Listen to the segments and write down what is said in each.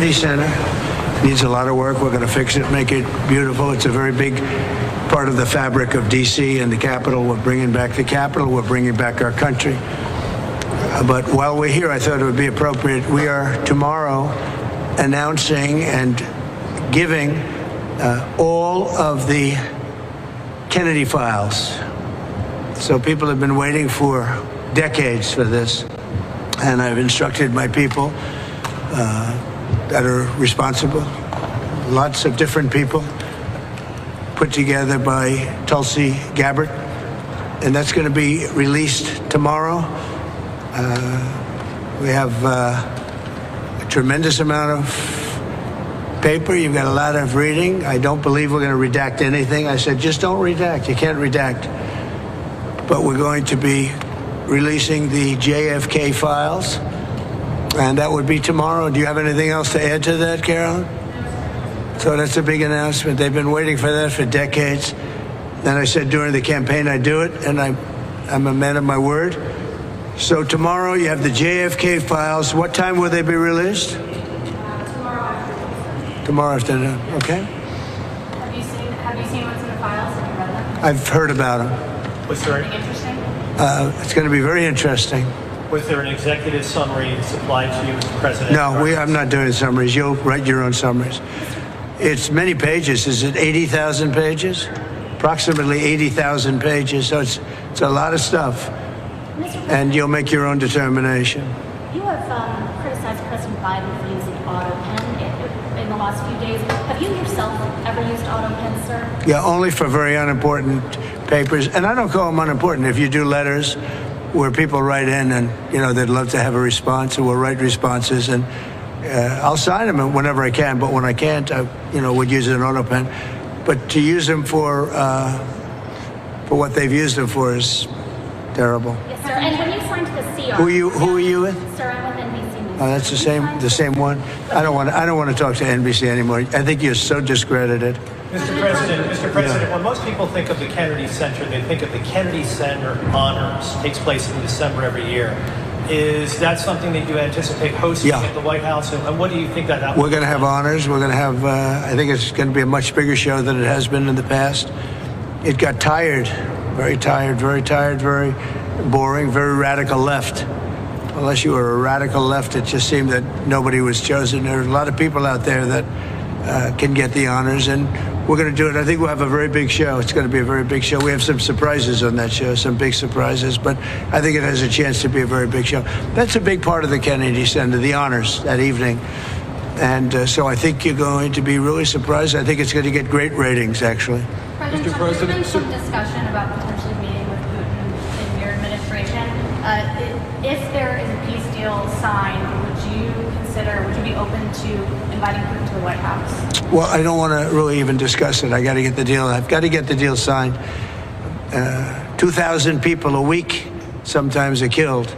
Kennedy Center needs a lot of work. We're going to fix it, make it beautiful. It's a very big part of the fabric of D.C. and the Capitol. We're bringing back the Capitol. We're bringing back our country. But while we're here, I thought it would be appropriate. We are tomorrow announcing and giving all of the Kennedy files. So people have been waiting for decades for this. And I've instructed my people that are responsible, lots of different people, put together by Tulsi Gabbard. And that's going to be released tomorrow. We have a tremendous amount of paper. You've got a lot of reading. I don't believe we're going to redact anything. I said, just don't redact. You can't redact. But we're going to be releasing the JFK files, and that would be tomorrow. Do you have anything else to add to that, Carolyn? So that's a big announcement. They've been waiting for that for decades. And I said during the campaign I'd do it, and I'm a man of my word. So tomorrow you have the JFK files. What time will they be released? Tomorrow afternoon. Okay. Have you seen what's in the files? Have you read them? I've heard about them. Was there Anything interesting? It's going to be very interesting. Was there an executive summary supplied to you as president? No, I'm not doing summaries. You'll write your own summaries. It's many pages. Is it 80,000 pages? Approximately 80,000 pages. So it's a lot of stuff. And you'll make your own determination. You have criticized President Biden for using auto pen in the last few days. Have you yourself ever used auto pen, sir? Yeah, only for very unimportant papers. And I don't call them unimportant. If you do letters where people write in and, they'd love to have a response, and we'll write responses, and I'll sign them whenever I can. But when I can't, I, would use an auto pen. But to use them for what they've used them for is terrible. Yes, sir. And when you signed the CR, Who are you with? Sir, I'm with NBC News. Oh, that's the same one. I don't want to talk to NBC anymore. I think you're so discredited. Mr. President, when most people think of the Kennedy Center, they think of the Kennedy Center Honors. Takes place in December every year. Is that something that you anticipate hosting at the White House? And what do you think that We're going to have honors. We're going to have, I think it's going to be a much bigger show than it has been in the past. It got tired, very boring, very radical left. Unless you were a radical left, it just seemed that nobody was chosen. There are a lot of people out there that can get the honors, and we're going to do it. I think we'll have a very big show. It's going to be a very big show. We have some surprises on that show, some big surprises, but I think it has a chance to be a very big show. That's a big part of the Kennedy Center, the honors that evening. And so I think you're going to be really surprised. I think it's going to get great ratings, actually. Mr. President, there's been some discussion about potentially meeting with Putin in your administration. If there is a peace deal signed, would you be open to inviting Putin to the White House? Well, I don't want to really even discuss it. I've got to get the deal signed. 2,000 people a week sometimes are killed,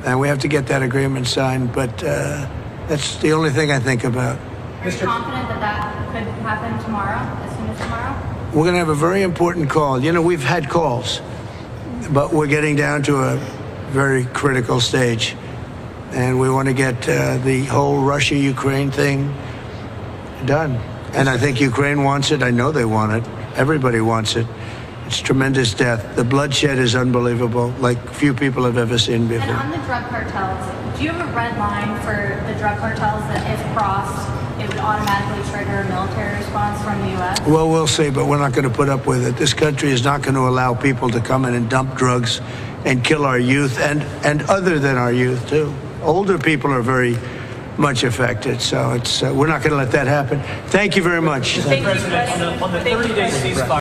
and we have to get that agreement signed. But that's the only thing I think about. Are you confident that could happen tomorrow, as soon as tomorrow? We're going to have a very important call. We've had calls, but we're getting down to a very critical stage. And we want to get the whole Russia-Ukraine thing done. And I think Ukraine wants it. I know they want it. Everybody wants it. It's tremendous death. The bloodshed is unbelievable, like few people have ever seen before. And on the drug cartels, do you have a red line for the drug cartels that if crossed, it would automatically trigger a military response from the U.S.? Well, we'll see, but we're not going to put up with it. This country is not going to allow people to come in and dump drugs and kill our youth and other than our youth, too. Older people are very much affected, so we're not going to let that happen. Thank you very much. Mr. President, on the 30-day ceasefire.